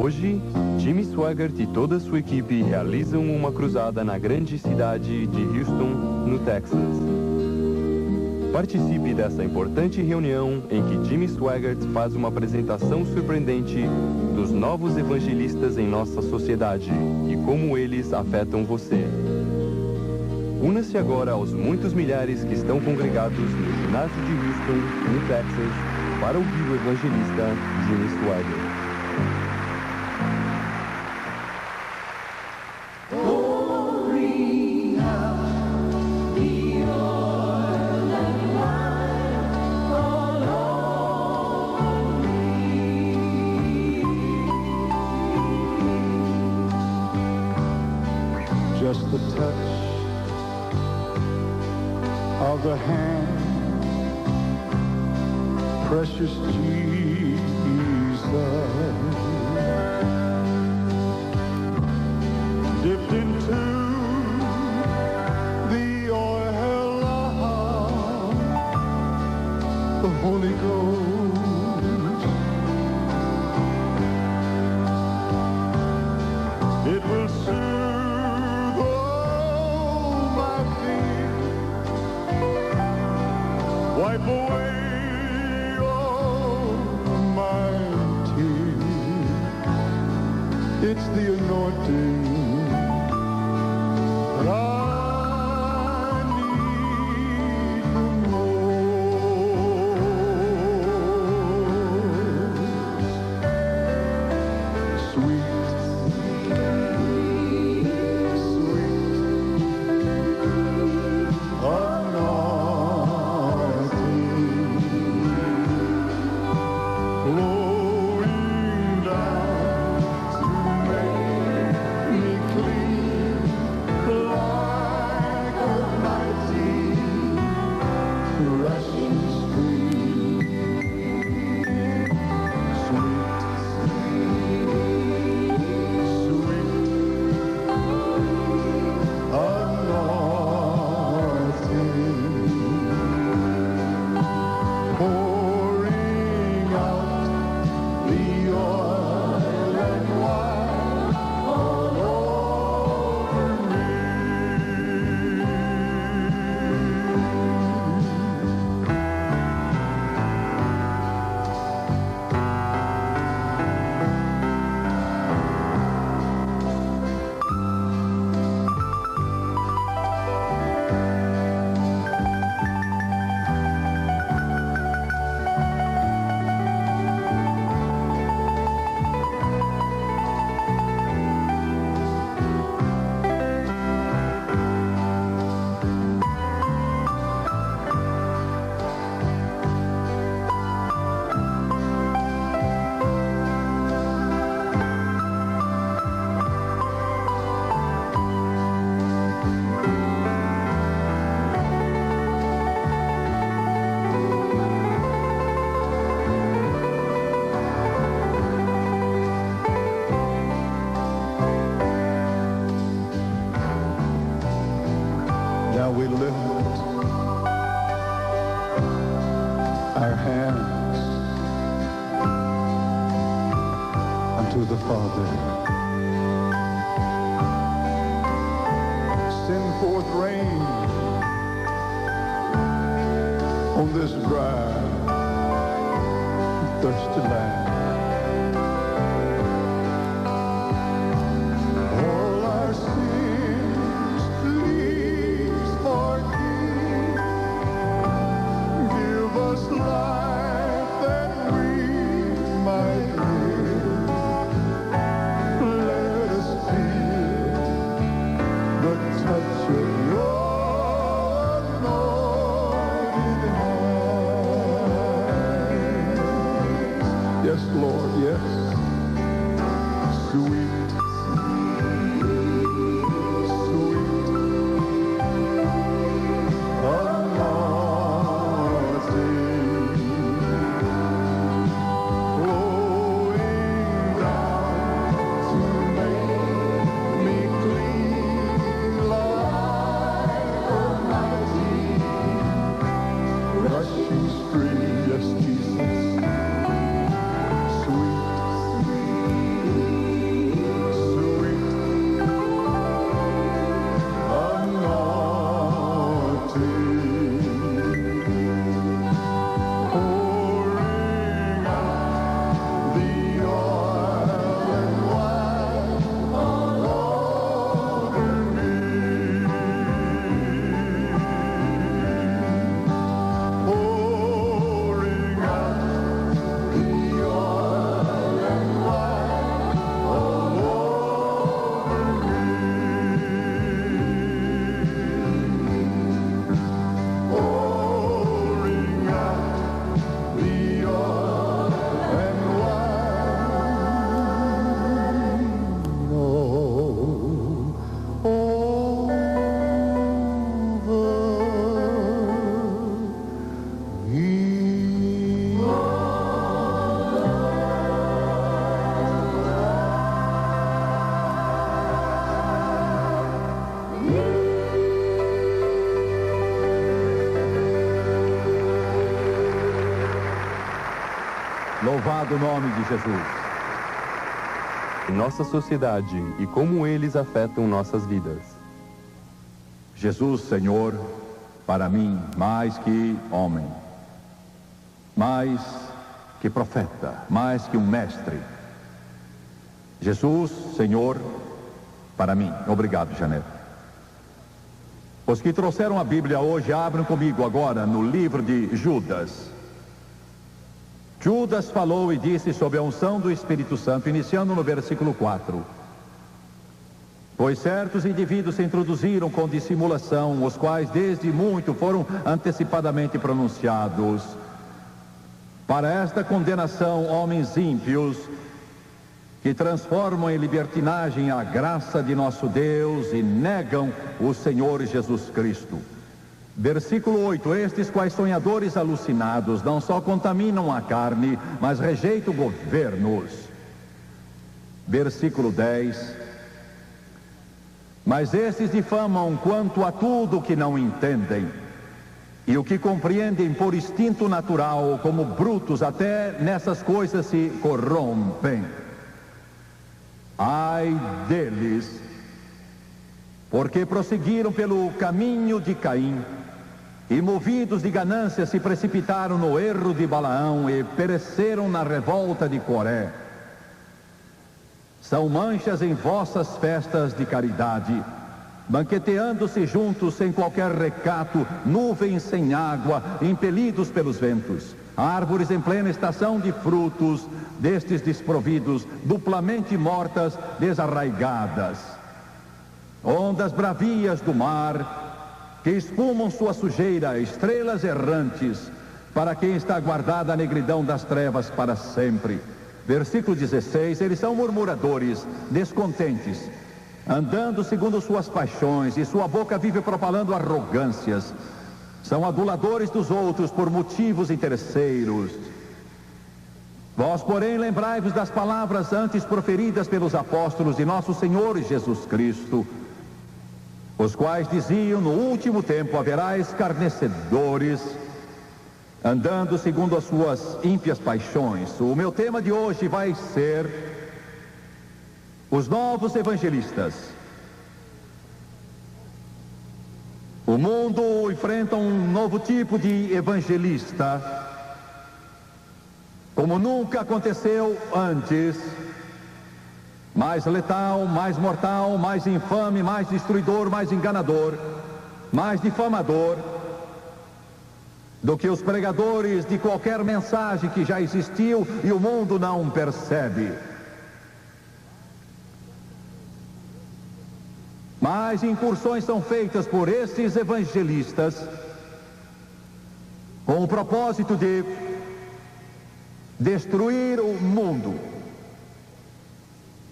Hoje, Jimmy Swaggart e toda a sua equipe realizam uma cruzada na grande cidade de Houston, no Texas. Participe dessa importante reunião em que Jimmy Swaggart faz uma apresentação surpreendente dos novos evangelistas em nossa sociedade e como eles afetam você. Una-se agora aos muitos milhares que estão congregados no ginásio de Houston, no Texas, para ouvir o evangelista Jimmy Swaggart. Just the touch of the hand, precious Jesus, dipped into the oil of the Holy Ghost. It will soothe all my fears, wipe away all my tears. It's the anointing that I need the most. Sweet, now we lift our hands unto the Father. Send forth rain on this dry, thirsty land. All our sins, please forgive. Give us life that we might live. Let us feel the touch of your anointed hands. Yes, Lord, yes. Sweet, sweet anointing, flowing down to make me clean like a mighty rushing stream. Yes, Jesus. Sweet Louvado o nome de Jesus. em nossa sociedade e como eles afetam nossas vidas. Jesus, Senhor, para mim, mais que homem, mais que profeta, mais que um mestre. Jesus, Senhor, para mim. Obrigado, Janete. Os que trouxeram a Bíblia hoje, abram comigo agora no livro de Judas. Judas falou e disse sob a unção do Espírito Santo, iniciando no versículo 4. Pois certos indivíduos se introduziram com dissimulação, os quais desde muito foram antecipadamente pronunciados. Para esta condenação, homens ímpios, que transformam em libertinagem a graça de nosso Deus e negam o Senhor Jesus Cristo. Versículo 8, estes quais sonhadores alucinados não só contaminam a carne, mas rejeitam governos. Versículo 10, mas estes difamam quanto a tudo que não entendem, e o que compreendem por instinto natural, como brutos, até nessas coisas se corrompem. Ai deles, porque prosseguiram pelo caminho de Caim, e movidos de ganância se precipitaram no erro de Balaão e pereceram na revolta de Coré. São manchas em vossas festas de caridade, banqueteando-se juntos sem qualquer recato, nuvens sem água, impelidos pelos ventos, árvores em plena estação de frutos, destes desprovidos, duplamente mortas, desarraigadas. Ondas bravias do mar, que espumam sua sujeira, estrelas errantes, para quem está guardada a negridão das trevas para sempre. Versículo 16, eles são murmuradores, descontentes, andando segundo suas paixões, e sua boca vive propalando arrogâncias. São aduladores dos outros por motivos interesseiros. Vós, porém, lembrai-vos das palavras antes proferidas pelos apóstolos de nosso Senhor Jesus Cristo, os quais diziam, no último tempo haverá escarnecedores, andando segundo as suas ímpias paixões. O meu tema de hoje vai ser os novos evangelistas. O mundo enfrenta um novo tipo de evangelista, como nunca aconteceu antes. Mais letal, mais mortal, mais infame, mais destruidor, mais enganador, mais difamador do que os pregadores de qualquer mensagem que já existiu e o mundo não percebe. Mas incursões são feitas por esses evangelistas com o propósito de destruir o mundo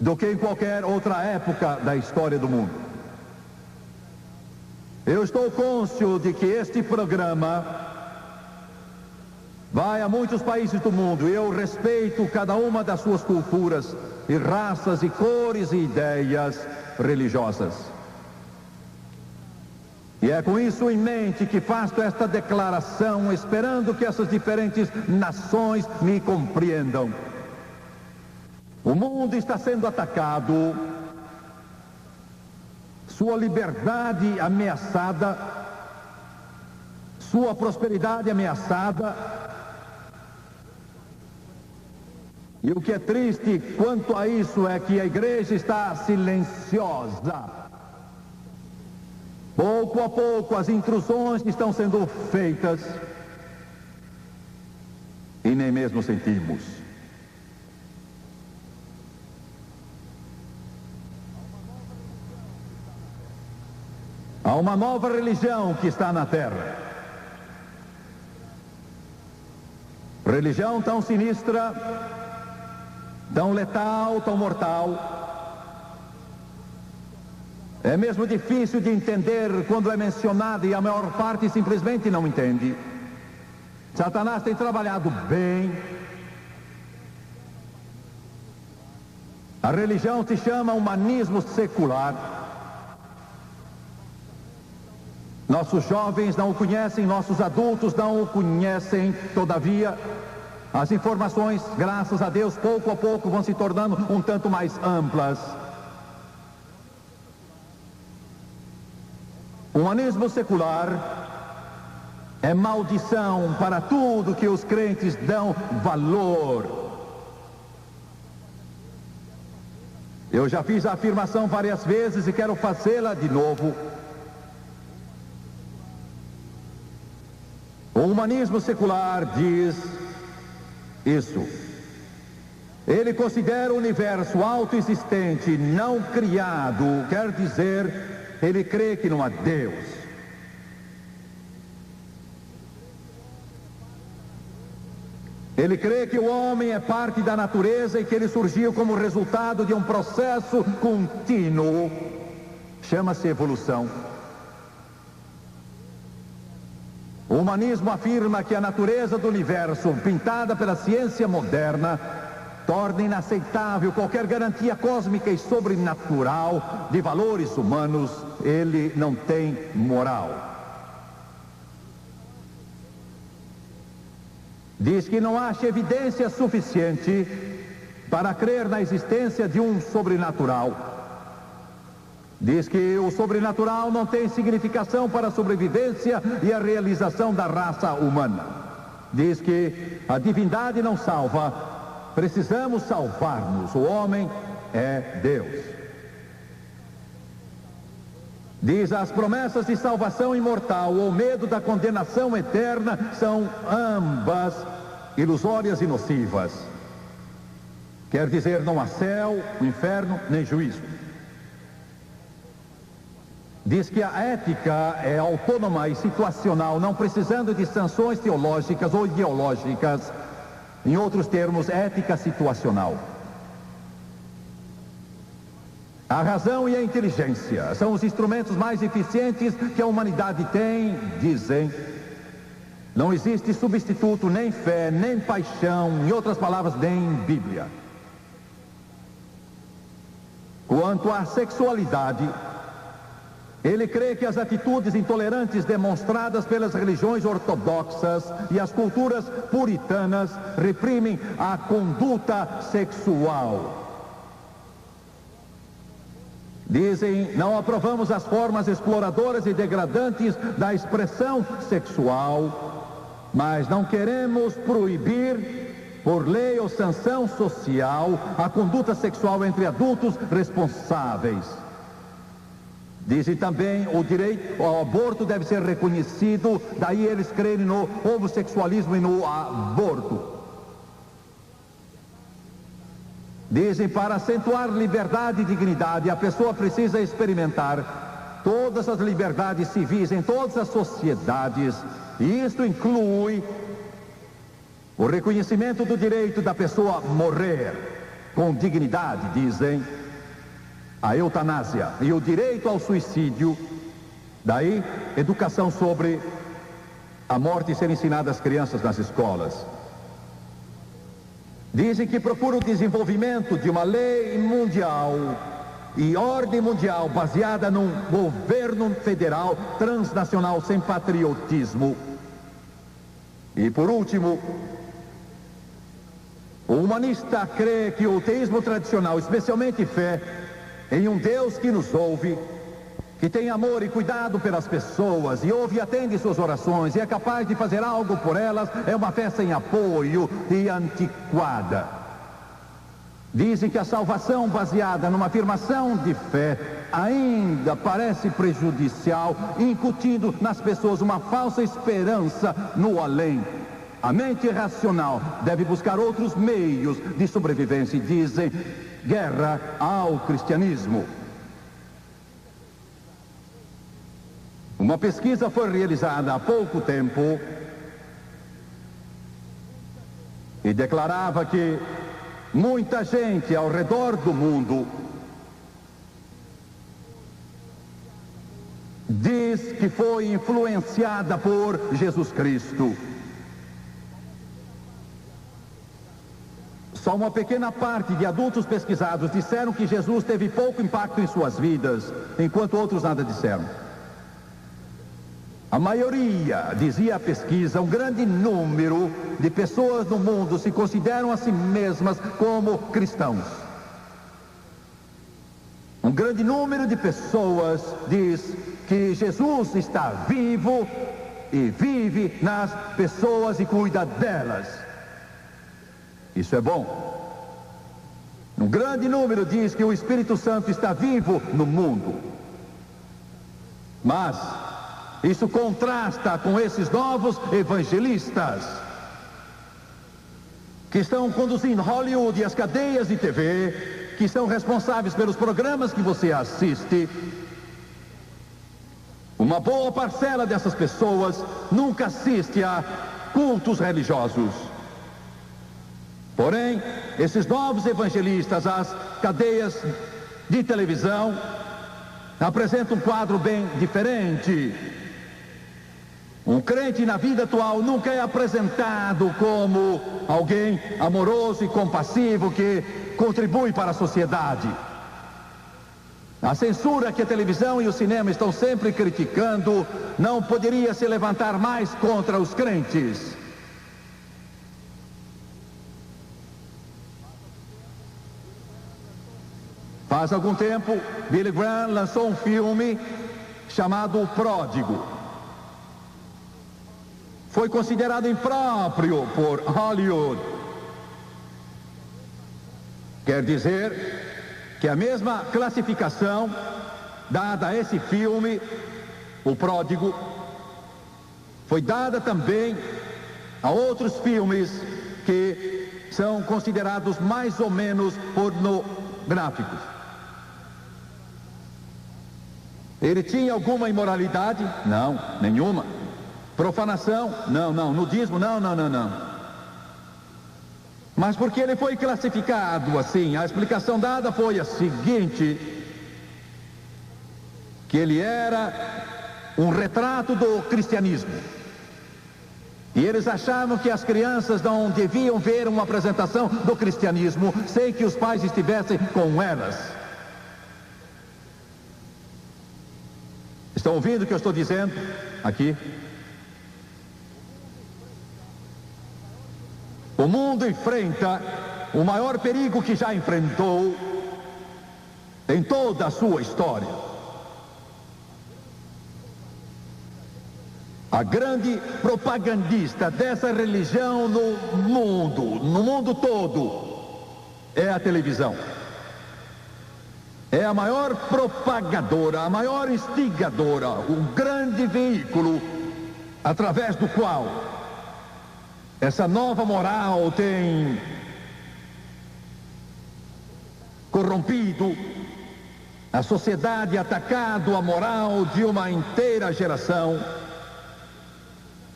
do que em qualquer outra época da história do mundo. Eu estou cônscio de que este programa vai a muitos países do mundo, e eu respeito cada uma das suas culturas e raças e cores e ideias religiosas. E é com isso em mente que faço esta declaração, esperando que essas diferentes nações me compreendam. O mundo está sendo atacado, sua liberdade ameaçada, sua prosperidade ameaçada. E o que é triste quanto a isso é que a igreja está silenciosa. Pouco a pouco as intrusões estão sendo feitas e nem mesmo sentimos. Há uma nova religião que está na terra. Religião tão sinistra, tão letal, tão mortal. É mesmo difícil de entender quando é mencionada, e a maior parte simplesmente não entende. Satanás tem trabalhado bem. A religião se chama humanismo secular. Nossos jovens não o conhecem, nossos adultos não o conhecem, todavia, As informações, graças a Deus, pouco a pouco vão se tornando um tanto mais amplas. O humanismo secular é maldição para tudo que os crentes dão valor. Eu já fiz a afirmação várias vezes e quero fazê-la de novo. O humanismo secular diz isso. Ele considera o universo autoexistente, não criado, quer dizer, ele crê que não há Deus. Ele crê que o homem é parte da natureza e que ele surgiu como resultado de um processo contínuo. Chama-se evolução. O humanismo afirma que a natureza do universo, pintada pela ciência moderna, torna inaceitável qualquer garantia cósmica e sobrenatural de valores humanos. Ele não tem moral. Diz que não acha evidência suficiente para crer na existência de um sobrenatural. Diz que o sobrenatural não tem significação para a sobrevivência e a realização da raça humana. Diz que a divindade não salva, precisamos salvar-nos. O homem é Deus. Diz: as promessas de salvação imortal ou medo da condenação eterna são ambas ilusórias e nocivas. Quer dizer, não há céu, inferno, nem juízo. Diz que a ética é autônoma e situacional, não precisando de sanções teológicas ou ideológicas. Em outros termos, ética situacional. A razão e a inteligência são os instrumentos mais eficientes que a humanidade tem, dizem. Não existe substituto, nem fé, nem paixão, em outras palavras, nem Bíblia. Quanto à sexualidade, ele crê que as atitudes intolerantes demonstradas pelas religiões ortodoxas e as culturas puritanas reprimem a conduta sexual. Dizem: não aprovamos as formas exploradoras e degradantes da expressão sexual, mas não queremos proibir, por lei ou sanção social, a conduta sexual entre adultos responsáveis. Dizem também: o direito ao aborto deve ser reconhecido, daí eles crerem no homossexualismo e no aborto. Dizem: para acentuar liberdade e dignidade, a pessoa precisa experimentar todas as liberdades civis em todas as sociedades, e isto inclui o reconhecimento do direito da pessoa morrer com dignidade, dizem, a eutanásia e o direito ao suicídio. Daí, educação sobre a morte ser ensinada às crianças nas escolas. Dizem que procura o desenvolvimento de uma lei mundial e ordem mundial baseada num governo federal transnacional sem patriotismo. E por último, o humanista crê que o teísmo tradicional, especialmente fé em um Deus que nos ouve, que tem amor e cuidado pelas pessoas e ouve e atende suas orações e é capaz de fazer algo por elas, é uma fé sem apoio e antiquada. Dizem que a salvação baseada numa afirmação de fé ainda parece prejudicial, incutindo nas pessoas uma falsa esperança no além. A mente racional deve buscar outros meios de sobrevivência e dizem: guerra ao cristianismo. Uma pesquisa foi realizada há pouco tempo e declarava que muita gente ao redor do mundo diz que foi influenciada por Jesus Cristo. Só uma pequena parte de adultos pesquisados disseram que Jesus teve pouco impacto em suas vidas, enquanto outros nada disseram. A maioria, dizia a pesquisa, um grande número de pessoas no mundo se consideram a si mesmas como cristãos. Um grande número de pessoas diz que Jesus está vivo e vive nas pessoas e cuida delas. Isso é bom. Um grande número diz que o Espírito Santo está vivo no mundo. Mas isso contrasta com esses novos evangelistas que estão conduzindo Hollywood e as cadeias de TV, que são responsáveis pelos programas que você assiste. Uma boa parcela dessas pessoas nunca assiste a cultos religiosos. Porém, esses novos evangelistas, as cadeias de televisão, apresentam um quadro bem diferente. Um crente na vida atual nunca é apresentado como alguém amoroso e compassivo que contribui para a sociedade. A censura que a televisão e o cinema estão sempre criticando não poderia se levantar mais contra os crentes. Faz algum tempo, Billy Graham lançou um filme chamado O Pródigo. Foi considerado impróprio por Hollywood. Quer dizer que a mesma classificação dada a esse filme, O Pródigo, foi dada também a outros filmes que são considerados mais ou menos pornográficos. Ele tinha alguma imoralidade? Não, nenhuma. Profanação? Não. Nudismo? Não. Mas porque ele foi classificado assim, a explicação dada foi a seguinte: que ele era um retrato do cristianismo. E eles achavam que as crianças não deviam ver uma apresentação do cristianismo sem que os pais estivessem com elas. Estão ouvindo o que eu estou dizendo aqui? O mundo enfrenta o maior perigo que já enfrentou em toda a sua história. A grande propagandista dessa religião no mundo todo, é a televisão. É a maior propagadora, a maior instigadora, um grande veículo através do qual essa nova moral tem corrompido a sociedade, atacado a moral de uma inteira geração,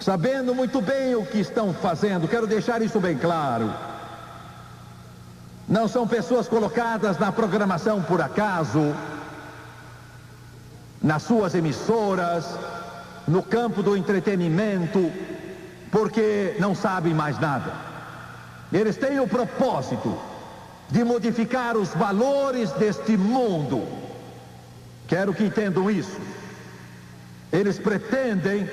sabendo muito bem o que estão fazendo. Quero deixar isso bem claro. Não são pessoas colocadas na programação por acaso, nas suas emissoras, no campo do entretenimento, porque não sabem mais nada. Eles têm o propósito de modificar os valores deste mundo. Quero que entendam isso. Eles pretendem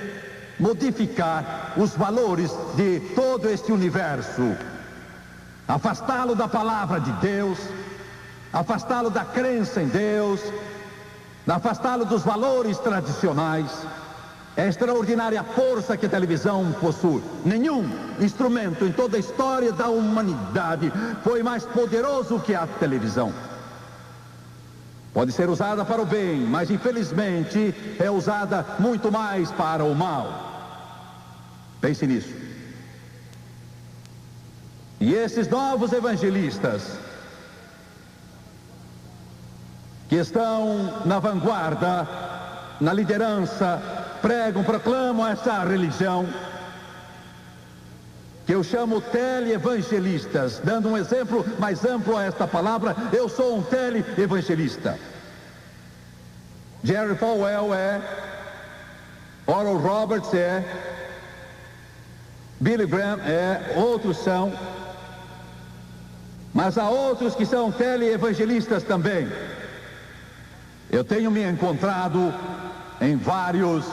modificar os valores de todo este universo, afastá-lo da palavra de Deus, afastá-lo da crença em Deus, afastá-lo dos valores tradicionais. É a extraordinária força que a televisão possui. Nenhum instrumento em toda a história da humanidade foi mais poderoso que a televisão. Pode ser usada para o bem, mas infelizmente é usada muito mais para o mal. Pense nisso. E esses novos evangelistas que estão na vanguarda, na liderança, pregam, proclamam essa religião que eu chamo teleevangelistas. Dando um exemplo mais amplo a esta palavra, eu sou um teleevangelista. Jerry Falwell é, Oral Roberts é, Billy Graham é, outros são, mas há outros que são teleevangelistas também. Eu tenho me encontrado em vários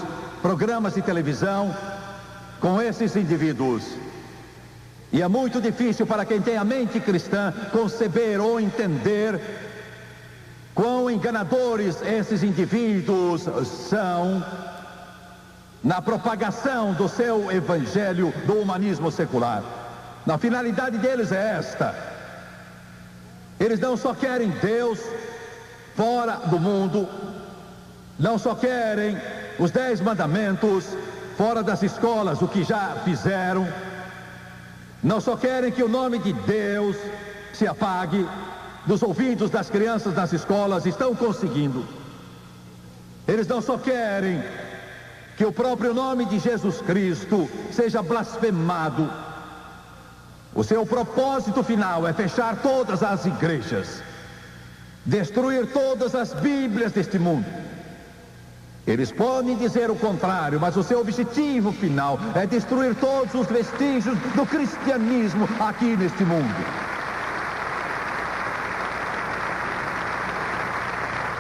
programas de televisão com esses indivíduos. E é muito difícil para quem tem a mente cristã conceber ou entender quão enganadores esses indivíduos são na propagação do seu evangelho do humanismo secular. A finalidade deles é esta: eles não só querem Deus fora do mundo, não só querem os 10 mandamentos fora das escolas, o que já fizeram, não só querem que o nome de Deus se apague dos ouvidos das crianças nas escolas, estão conseguindo. Eles não só querem que o próprio nome de Jesus Cristo seja blasfemado. O seu propósito final é fechar todas as igrejas, destruir todas as Bíblias deste mundo. Eles podem dizer o contrário, mas o seu objetivo final é destruir todos os vestígios do cristianismo aqui neste mundo.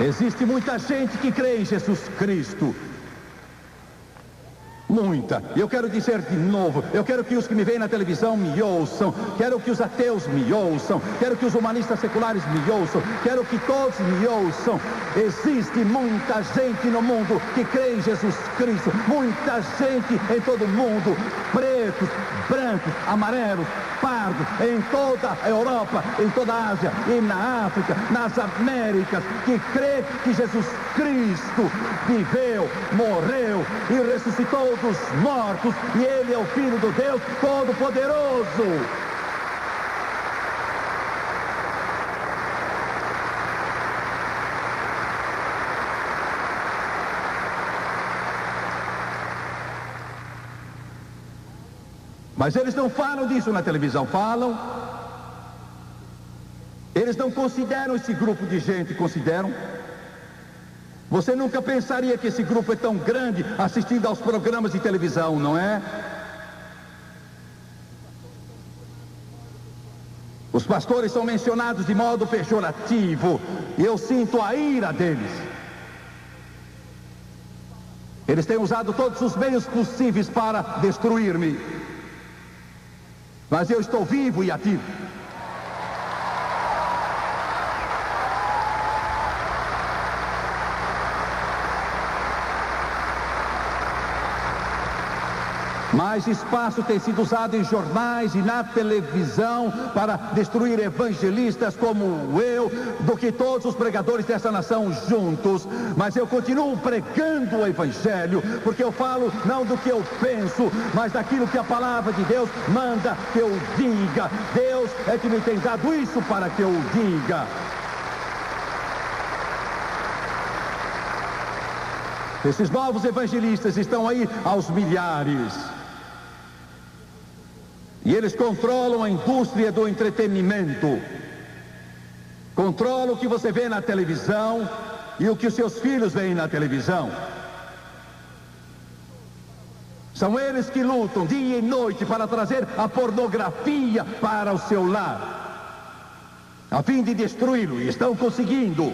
Existe muita gente que crê em Jesus Cristo. Muita. Eu quero dizer de novo, eu quero que os que me veem na televisão me ouçam, quero que os ateus me ouçam, quero que os humanistas seculares me ouçam, quero que todos me ouçam. Existe muita gente no mundo que crê em Jesus Cristo, muita gente em todo o mundo, pretos, brancos, amarelos, pardos, em toda a Europa, em toda a Ásia e na África, nas Américas, que crê que Jesus Cristo viveu, morreu e ressuscitou dos mortos, e Ele é o Filho do Deus Todo-Poderoso. Mas eles não falam disso na televisão, falam. Eles não consideram esse grupo de gente, consideram. Você nunca pensaria que esse grupo é tão grande assistindo aos programas de televisão, não é? Os pastores são mencionados de modo pejorativo e eu sinto a ira deles. Eles têm usado todos os meios possíveis para destruir-me. Mas eu estou vivo e ativo. Mais espaço tem sido usado em jornais e na televisão para destruir evangelistas como eu do que todos os pregadores dessa nação juntos. Mas eu continuo pregando o evangelho, porque eu falo não do que eu penso, mas daquilo que a palavra de Deus manda que eu diga. Deus é que me tem dado isso para que eu diga. Esses novos evangelistas estão aí aos milhares. E eles controlam a indústria do entretenimento. Controlam o que você vê na televisão e o que os seus filhos veem na televisão. São eles que lutam dia e noite para trazer a pornografia para o seu lar, a fim de destruí-lo, e estão conseguindo.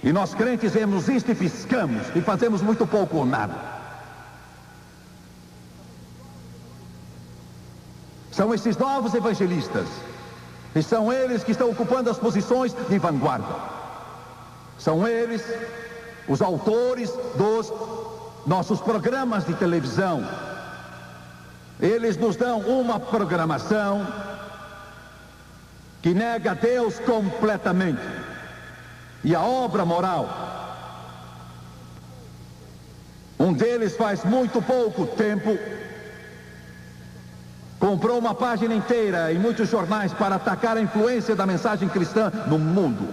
E nós crentes vemos isto e piscamos, e fazemos muito pouco ou nada. São esses novos evangelistas, e são eles que estão ocupando as posições de vanguarda. São eles os autores dos nossos programas de televisão. Eles nos dão uma programação que nega Deus completamente e a obra moral. Um deles faz muito pouco tempo comprou uma página inteira em muitos jornais para atacar a influência da mensagem cristã no mundo.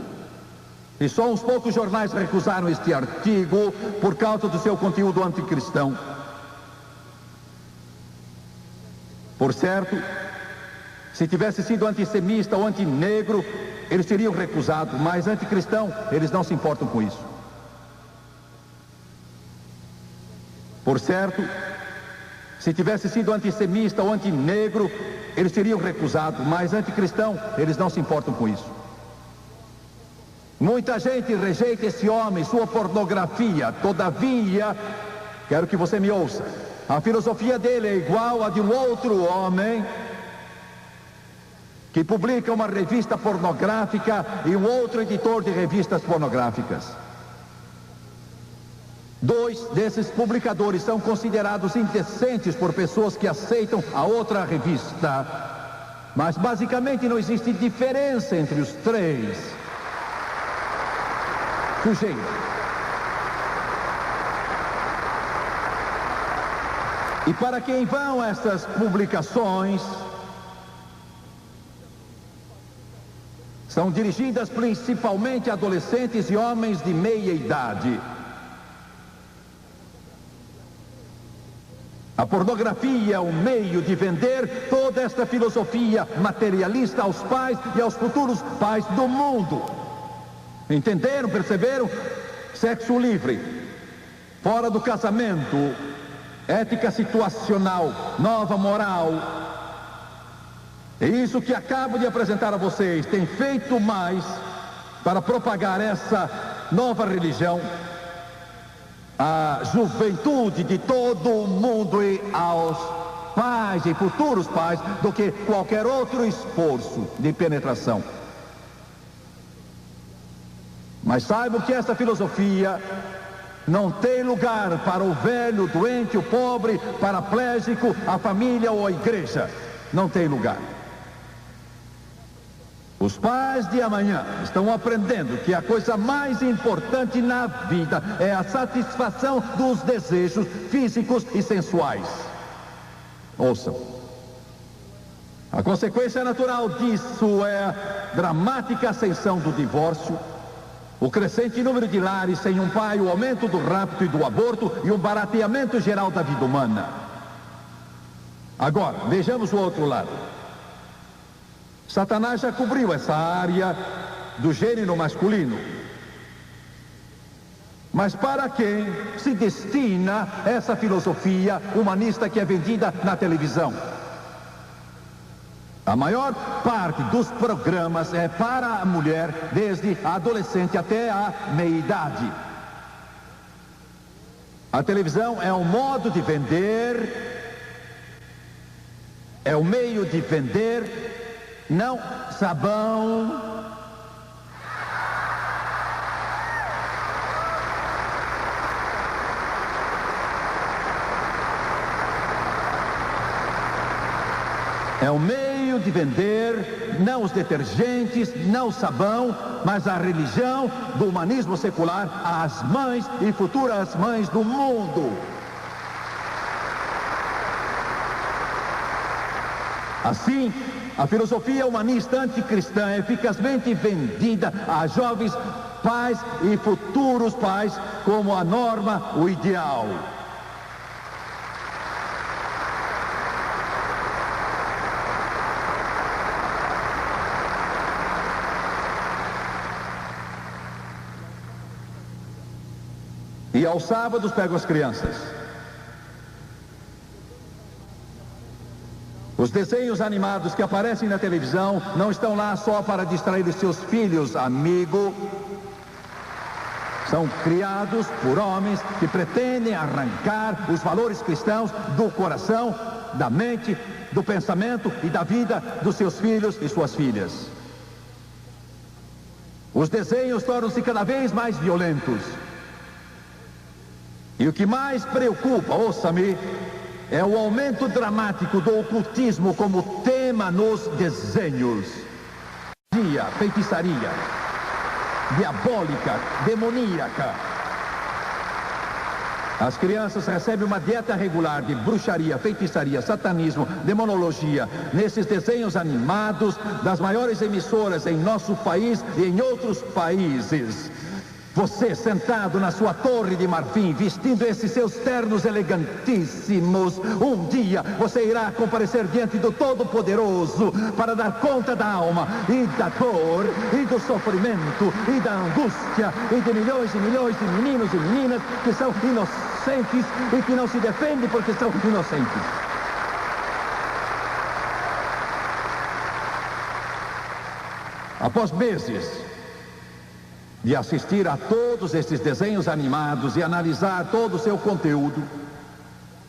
E só uns poucos jornais recusaram este artigo por causa do seu conteúdo anticristão. Por certo, se tivesse sido antissemita ou antinegro, eles teriam recusado, mas anticristão, eles não se importam com isso. Por certo, se tivesse sido antissemita ou antinegro, eles teriam recusado, mas anticristão, eles não se importam com isso. Muita gente rejeita esse homem, sua pornografia. Todavia, Quero que você me ouça. A filosofia dele é igual a de um outro homem que publica uma revista pornográfica e um outro editor de revistas pornográficas. Dois desses publicadores são considerados indecentes por pessoas que aceitam a outra revista. Mas basicamente não existe diferença entre os três sujeitos. E para quem vão essas publicações, são dirigidas principalmente a adolescentes e homens de meia idade. A pornografia é um meio de vender toda esta filosofia materialista aos pais e aos futuros pais do mundo. Entenderam? Perceberam? Sexo livre, fora do casamento, ética situacional, nova moral. É isso que acabo de apresentar a vocês. Tem feito mais para propagar essa nova religião à juventude de todo o mundo e aos pais e futuros pais do que qualquer outro esforço de penetração. Mas saibam que essa filosofia não tem lugar para o velho, doente, o pobre, paraplégico, a família ou a igreja. Não tem lugar. Os pais de amanhã estão aprendendo que a coisa mais importante na vida é a satisfação dos desejos físicos e sensuais. Ouçam. A consequência natural disso é a dramática ascensão do divórcio, o crescente número de lares sem um pai, o aumento do rapto e do aborto e o barateamento geral da vida humana. Agora, vejamos o outro lado. Satanás já cobriu essa área do gênero masculino. Mas para quem se destina essa filosofia humanista que é vendida na televisão? A maior parte dos programas é para a mulher, desde a adolescente até a meia-idade. A televisão é um modo de vender, é um meio de vender, não sabão, é um meio de vender não os detergentes, não o sabão, mas a religião do humanismo secular às mães e futuras mães do mundo. Assim, a filosofia humanista anticristã é eficazmente vendida a jovens pais e futuros pais como a norma, o ideal. E aos sábados pego as crianças. Os desenhos animados que aparecem na televisão não estão lá só para distrair os seus filhos, amigo. São criados por homens que pretendem arrancar os valores cristãos do coração, da mente, do pensamento e da vida dos seus filhos e suas filhas. Os desenhos tornam-se cada vez mais violentos. E o que mais preocupa, ouça-me, é o aumento dramático do ocultismo como tema nos desenhos. Magia, feitiçaria, diabólica, demoníaca. As crianças recebem uma dieta regular de bruxaria, feitiçaria, satanismo, demonologia, nesses desenhos animados das maiores emissoras em nosso país e em outros países. Você sentado na sua torre de marfim, vestindo esses seus ternos elegantíssimos, um dia você irá comparecer diante do Todo-Poderoso para dar conta da alma e da dor e do sofrimento e da angústia e de milhões e milhões de meninos e meninas que são inocentes e que não se defendem porque são inocentes. Após meses de assistir a todos esses desenhos animados e analisar todo o seu conteúdo,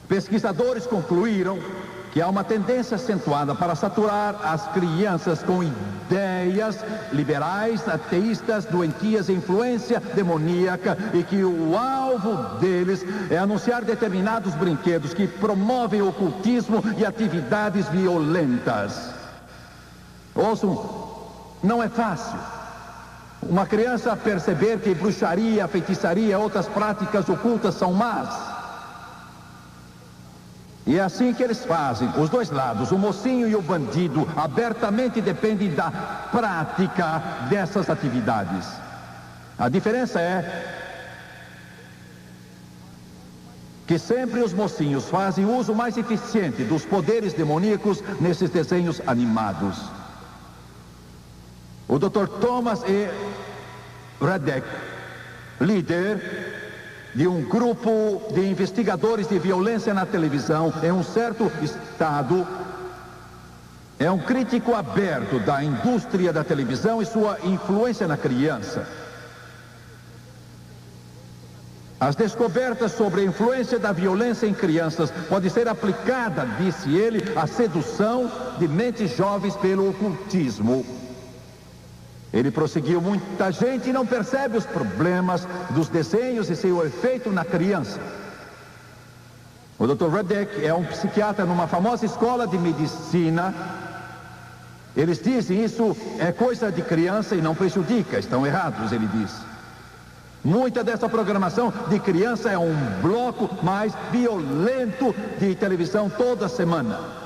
pesquisadores concluíram que há uma tendência acentuada para saturar as crianças com ideias liberais, ateístas, doentias e influência demoníaca, e que o alvo deles é anunciar determinados brinquedos que promovem ocultismo e atividades violentas. Ouçam, não é fácil uma criança perceber que bruxaria, feitiçaria e outras práticas ocultas são más. E é assim que eles fazem, os dois lados, o mocinho e o bandido, abertamente dependem da prática dessas atividades. A diferença é que sempre os mocinhos fazem uso mais eficiente dos poderes demoníacos nesses desenhos animados. O Dr. Thomas E. Radek, líder de um grupo de investigadores de violência na televisão em um certo estado, é um crítico aberto da indústria da televisão e sua influência na criança. As descobertas sobre a influência da violência em crianças pode ser aplicada, disse ele, à sedução de mentes jovens pelo ocultismo. Ele prosseguiu: muita gente não percebe os problemas dos desenhos e seu efeito na criança. O Dr. Radek é um psiquiatra numa famosa escola de medicina. Eles dizem isso é coisa de criança e não prejudica. Estão errados, ele diz. Muita dessa programação de criança é um bloco mais violento de televisão toda semana.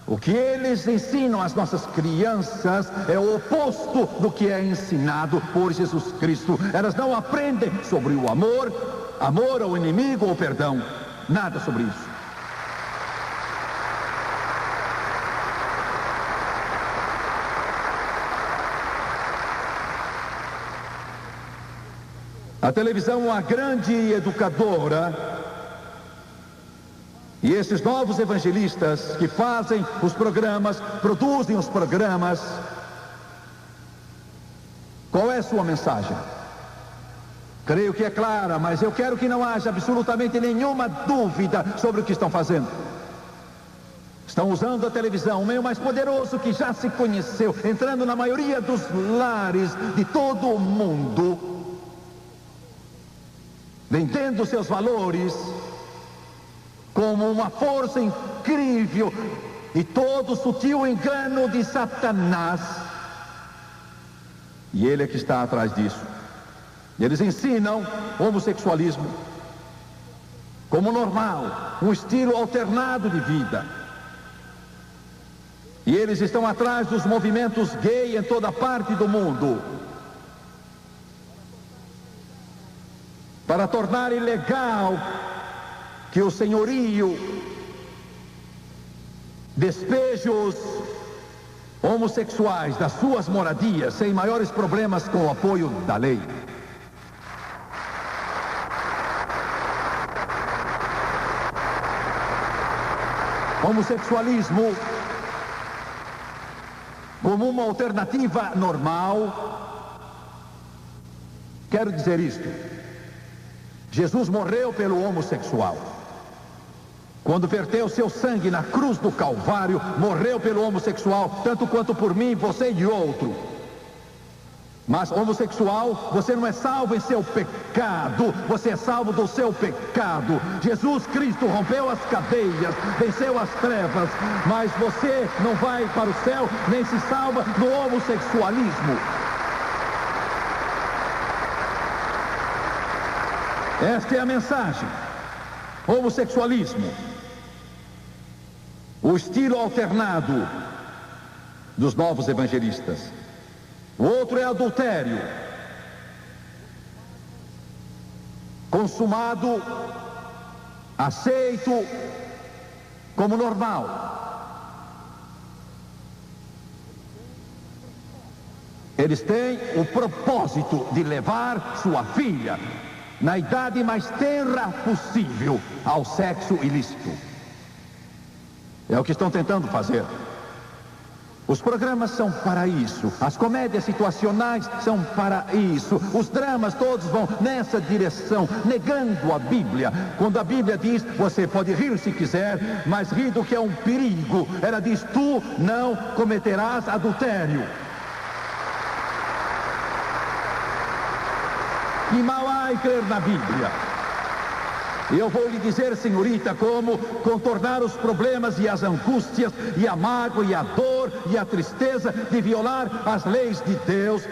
O que eles ensinam às nossas crianças é o oposto do que é ensinado por Jesus Cristo. Elas não aprendem sobre o amor ao inimigo ou perdão. Nada sobre isso. A televisão é uma grande educadora. E esses novos evangelistas que fazem os programas, produzem os programas, qual é a sua mensagem? Creio que é clara, mas eu quero que não haja absolutamente nenhuma dúvida sobre o que estão fazendo. Estão usando a televisão, o meio mais poderoso que já se conheceu, entrando na maioria dos lares de todo o mundo, vendendo seus valores como uma força incrível e todo o sutil engano de Satanás. E ele é que está atrás disso. Eles ensinam homossexualismo como normal, um estilo alternado de vida. E eles estão atrás dos movimentos gay em toda parte do mundo, para tornar ilegal que o senhorio despejos homossexuais das suas moradias sem maiores problemas com o apoio da lei. Homossexualismo como uma alternativa normal. Quero dizer isto: Jesus morreu pelo homossexual. Quando verteu seu sangue na cruz do Calvário, morreu pelo homossexual, tanto quanto por mim, você e outro. Mas homossexual, você não é salvo em seu pecado, você é salvo do seu pecado. Jesus Cristo rompeu as cadeias, venceu as trevas, mas você não vai para o céu, nem se salva do homossexualismo. Esta é a mensagem. Homossexualismo, o estilo alternado dos novos evangelistas. O outro é adultério, consumado, aceito como normal. Eles têm o propósito de levar sua filha, na idade mais tenra possível, ao sexo ilícito. É o que estão tentando fazer. Os programas são para isso, as comédias situacionais são para isso, os dramas todos vão nessa direção, negando a Bíblia. Quando a Bíblia diz, você pode rir se quiser, mas rir do que é um perigo. Ela diz, tu não cometerás adultério. E mal há em crer na Bíblia. Eu vou lhe dizer, senhorita, como contornar os problemas e as angústias, e a mágoa, e a dor, e a tristeza de violar as leis de Deus.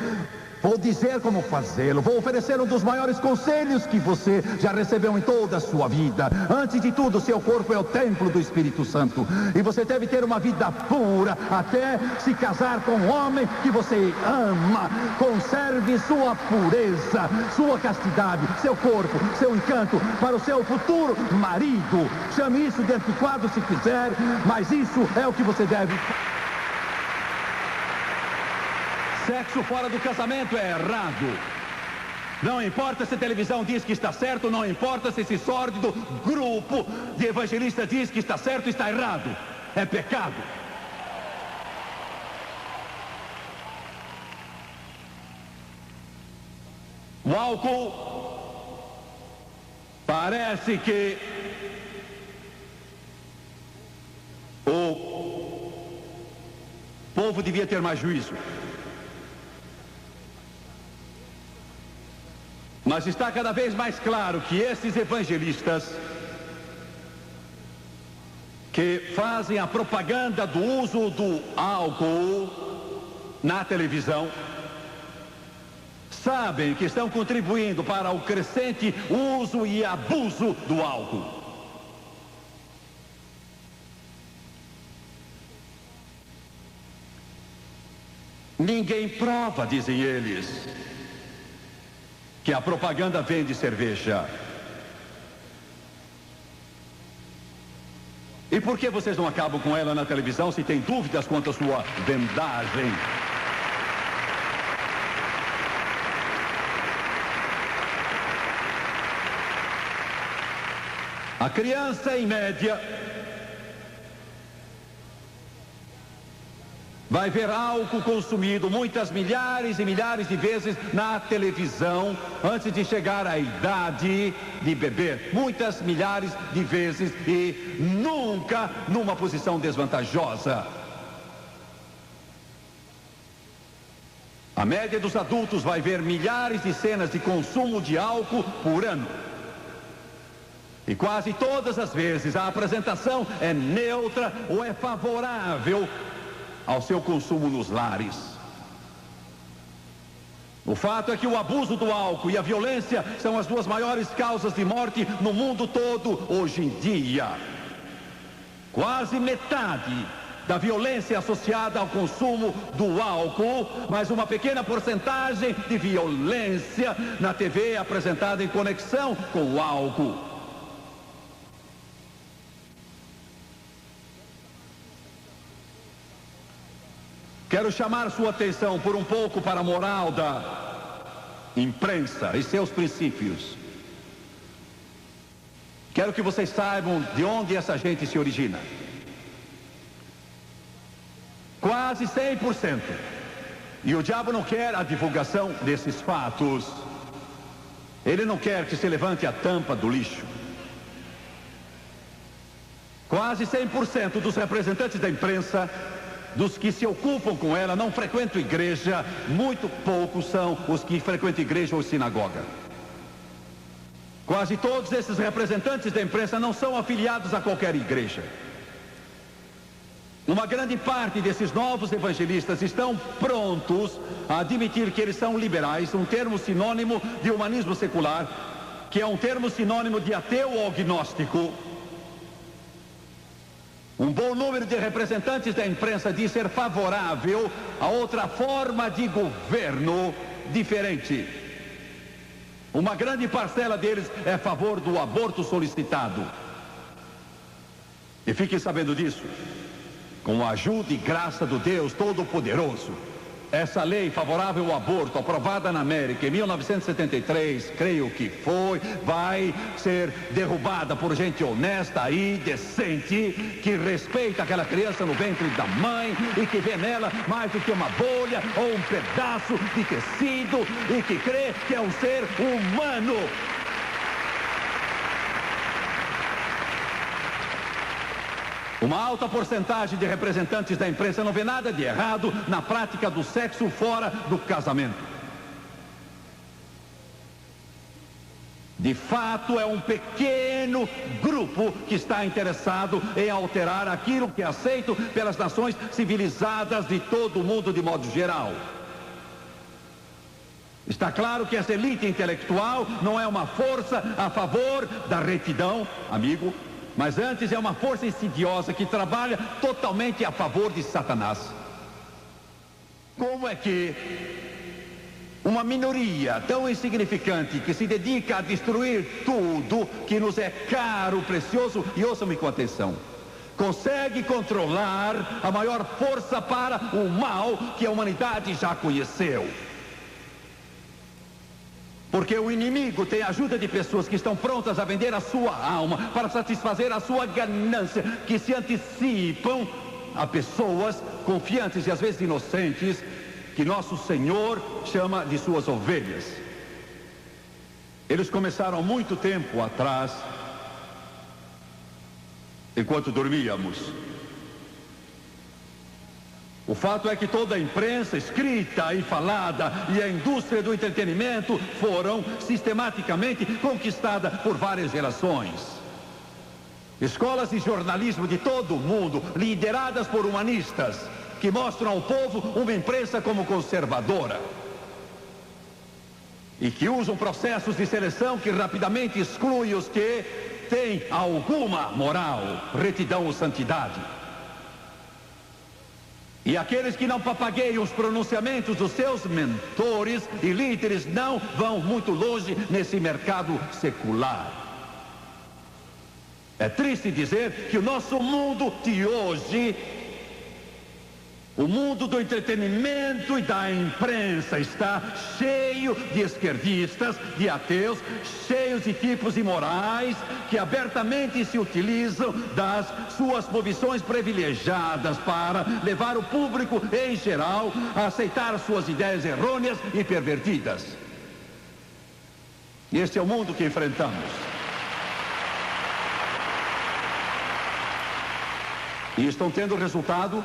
Vou dizer como fazê-lo. Vou oferecer um dos maiores conselhos que você já recebeu em toda a sua vida. Antes de tudo, seu corpo é o templo do Espírito Santo. E você deve ter uma vida pura até se casar com um homem que você ama. Conserve sua pureza, sua castidade, seu corpo, seu encanto para o seu futuro marido. Chame isso de antiquado se quiser, mas isso é o que você deve. Sexo fora do casamento é errado. Não importa se a televisão diz que está certo, não importa se esse sórdido grupo de evangelistas diz que está certo, está errado. É pecado. O álcool parece que o povo devia ter mais juízo. Mas está cada vez mais claro que esses evangelistas que fazem a propaganda do uso do álcool na televisão sabem que estão contribuindo para o crescente uso e abuso do álcool. Ninguém prova, dizem eles, que a propaganda vende cerveja. E por que vocês não acabam com ela na televisão se tem dúvidas quanto à sua vendagem? A criança, em média, vai ver álcool consumido muitas milhares e milhares de vezes na televisão antes de chegar à idade de beber. Muitas milhares de vezes e nunca numa posição desvantajosa. A média dos adultos vai ver milhares de cenas de consumo de álcool por ano. E quase todas as vezes a apresentação é neutra ou é favorável ao seu consumo nos lares. O fato é que o abuso do álcool e a violência são as duas maiores causas de morte no mundo todo hoje em dia. Quase metade da violência associada ao consumo do álcool, mas uma pequena porcentagem de violência na TV apresentada em conexão com o álcool. Quero chamar sua atenção por um pouco para a moral da imprensa e seus princípios. Quero que vocês saibam de onde essa gente se origina. Quase 100%. E o diabo não quer a divulgação desses fatos. Ele não quer que se levante a tampa do lixo. Quase 100% dos representantes da imprensa, dos que se ocupam com ela, não frequentam igreja. Muito poucos são os que frequentam igreja ou sinagoga. Quase todos esses representantes da imprensa não são afiliados a qualquer igreja. Uma grande parte desses novos evangelistas estão prontos a admitir que eles são liberais, um termo sinônimo de humanismo secular, que é um termo sinônimo de ateu ou agnóstico. Um bom número de representantes da imprensa diz ser favorável a outra forma de governo diferente. Uma grande parcela deles é a favor do aborto solicitado. E fiquem sabendo disso. Com a ajuda e graça do Deus Todo-Poderoso, Essa lei favorável ao aborto, aprovada na América em 1973, creio que foi, vai ser derrubada por gente honesta e decente, que respeita aquela criança no ventre da mãe e que vê nela mais do que uma bolha ou um pedaço de tecido e que crê que é um ser humano. Uma alta porcentagem de representantes da imprensa não vê nada de errado na prática do sexo fora do casamento. De fato, é um pequeno grupo que está interessado em alterar aquilo que é aceito pelas nações civilizadas de todo o mundo de modo geral. Está claro que essa elite intelectual não é uma força a favor da retidão, amigo, mas antes é uma força insidiosa que trabalha totalmente a favor de Satanás. Como é que uma minoria tão insignificante que se dedica a destruir tudo que nos é caro, precioso, e ouçam-me com atenção, consegue controlar a maior força para o mal que a humanidade já conheceu? Porque o inimigo tem a ajuda de pessoas que estão prontas a vender a sua alma para satisfazer a sua ganância, que se antecipam a pessoas confiantes e às vezes inocentes, que nosso Senhor chama de suas ovelhas. Eles começaram muito tempo atrás, enquanto dormíamos. O fato é que toda a imprensa escrita e falada e a indústria do entretenimento foram sistematicamente conquistadas por várias gerações. Escolas de jornalismo de todo o mundo, lideradas por humanistas, que mostram ao povo uma imprensa como conservadora e que usam processos de seleção que rapidamente excluem os que têm alguma moral, retidão ou santidade. E aqueles que não papagueiam os pronunciamentos dos seus mentores e líderes não vão muito longe nesse mercado secular. É triste dizer que o nosso mundo de hoje, o mundo do entretenimento e da imprensa, está cheio de esquerdistas, de ateus, cheios de tipos imorais que abertamente se utilizam das suas posições privilegiadas para levar o público em geral a aceitar suas ideias errôneas e pervertidas. E este é o mundo que enfrentamos. E estão tendo resultado?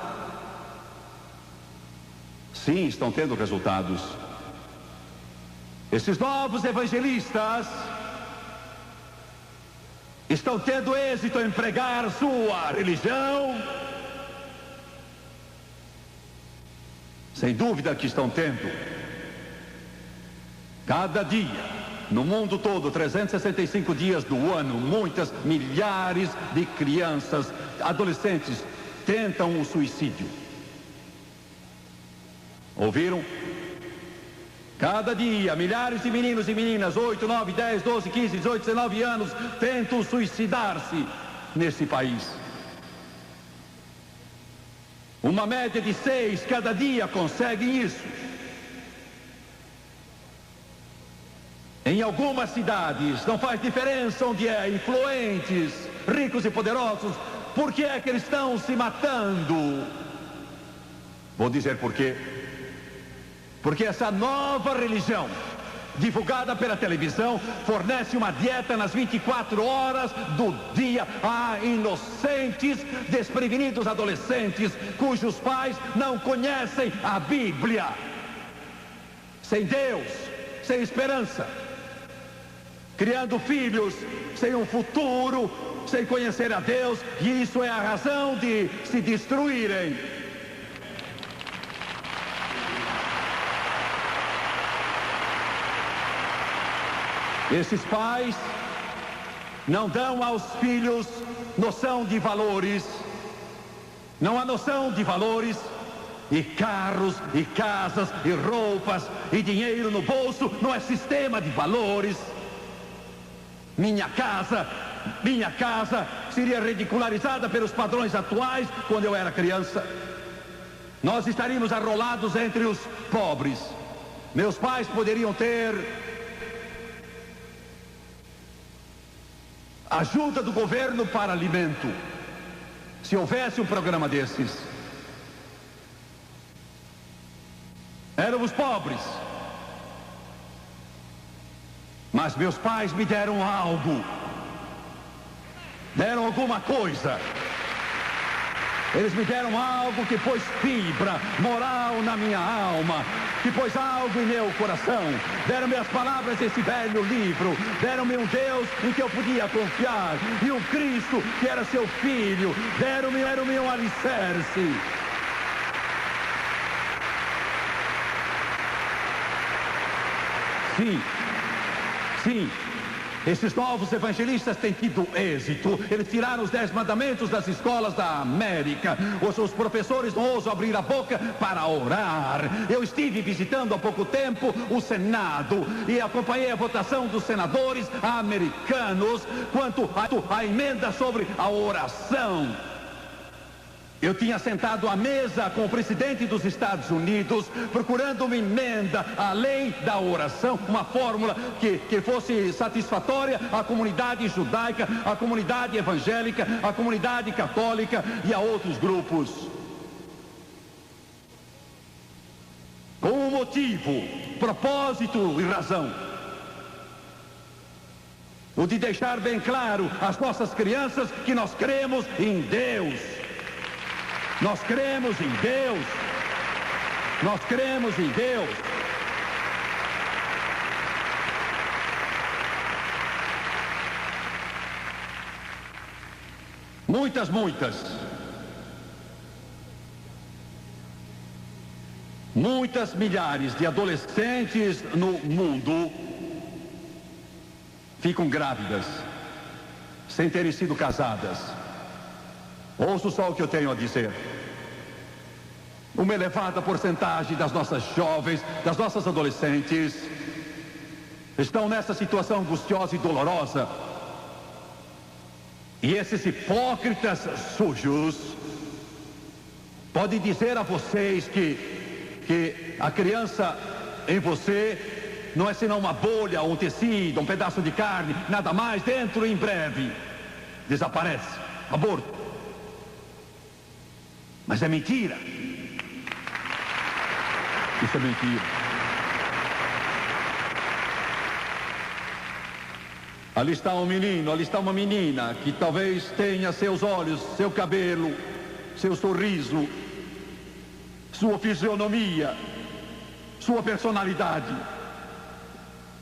Sim, estão tendo resultados. Esses novos evangelistas estão tendo êxito em pregar sua religião. Sem dúvida que estão tendo. Cada dia, no mundo todo, 365 dias do ano, muitas milhares de crianças, adolescentes, tentam o suicídio. Ouviram? Cada dia, milhares de meninos e meninas, 8, 9, 10, 12, 15, 18, 19 anos, tentam suicidar-se nesse país. Uma média de 6 cada dia conseguem isso. Em algumas cidades, não faz diferença onde é, influentes, ricos e poderosos, por que é que eles estão se matando? Vou dizer por quê. Porque essa nova religião, divulgada pela televisão, fornece uma dieta nas 24 horas do dia a inocentes, desprevenidos adolescentes, cujos pais não conhecem a Bíblia. Sem Deus, sem esperança. Criando filhos sem um futuro, sem conhecer a Deus, e isso é a razão de se destruírem. Esses pais não dão aos filhos noção de valores, não há noção de valores, e carros, e casas, e roupas, e dinheiro no bolso, não é sistema de valores. Minha casa seria ridicularizada pelos padrões atuais quando eu era criança. nós estaríamos arrolados entre os pobres. Meus pais poderiam ter ajuda do governo para alimento, se houvesse um programa desses. Éramos pobres, mas meus pais me deram algo, deram alguma coisa. Eles me deram algo que pôs fibra moral na minha alma, que pôs algo em meu coração. Deram-me as palavras desse velho livro, deram-me um Deus em que eu podia confiar, e um Cristo que era seu filho, deram-me um alicerce. Sim, esses novos evangelistas têm tido êxito. Eles tiraram os 10 mandamentos das escolas da América. Os professores não ousam abrir a boca para orar. Eu estive visitando há pouco tempo o Senado e acompanhei a votação dos senadores americanos quanto à emenda sobre a oração. Eu tinha sentado à mesa com o presidente dos Estados Unidos, procurando uma emenda à lei da oração, uma fórmula que fosse satisfatória à comunidade judaica, à comunidade evangélica, à comunidade católica e a outros grupos. Com um motivo, propósito e razão. O de deixar bem claro às nossas crianças que nós cremos em Deus. Nós cremos em Deus. Nós cremos em Deus. Muitas milhares de adolescentes no mundo ficam grávidas, sem terem sido casadas. Ouço só o que eu tenho a dizer. Uma elevada porcentagem das nossas jovens, das nossas adolescentes, estão nessa situação angustiosa e dolorosa. E esses hipócritas sujos podem dizer a vocês que a criança em você não é senão uma bolha, um tecido, um pedaço de carne, nada mais, dentro em breve desaparece, aborto. Mas é mentira. Isso é mentira. Ali está um menino, ali está uma menina que talvez tenha seus olhos, seu cabelo, seu sorriso, sua fisionomia, sua personalidade.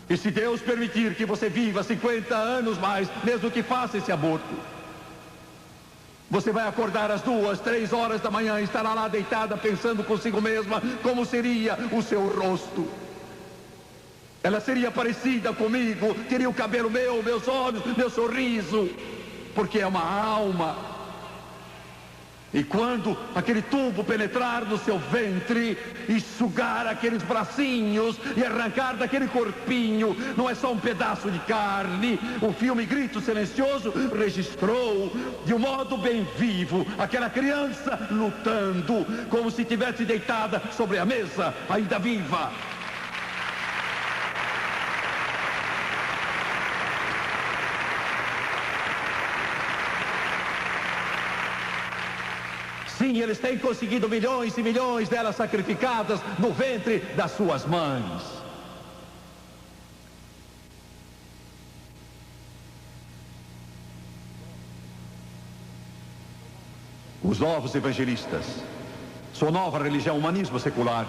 E se Deus permitir que você viva 50 anos mais, mesmo que faça esse aborto, você vai acordar às 2, 3 horas da manhã e estará lá deitada pensando consigo mesma como seria o seu rosto. Ela seria parecida comigo, teria o cabelo meu, meus olhos, meu sorriso, porque é uma alma. E quando aquele tubo penetrar no seu ventre e sugar aqueles bracinhos e arrancar daquele corpinho, não é só um pedaço de carne. O filme Grito Silencioso registrou de um modo bem vivo aquela criança lutando como se estivesse deitada sobre a mesa, ainda viva. Sim, eles têm conseguido milhões e milhões delas sacrificadas no ventre das suas mães. Os novos evangelistas, sua nova religião, humanismo secular,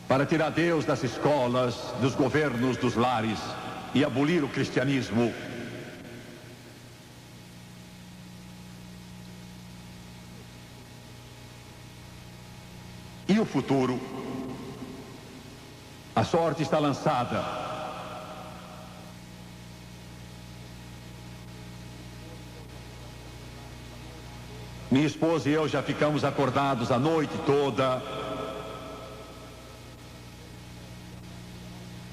para tirar Deus das escolas, dos governos, dos lares e abolir o cristianismo. E o futuro? A sorte está lançada. Minha esposa e eu já ficamos acordados a noite toda.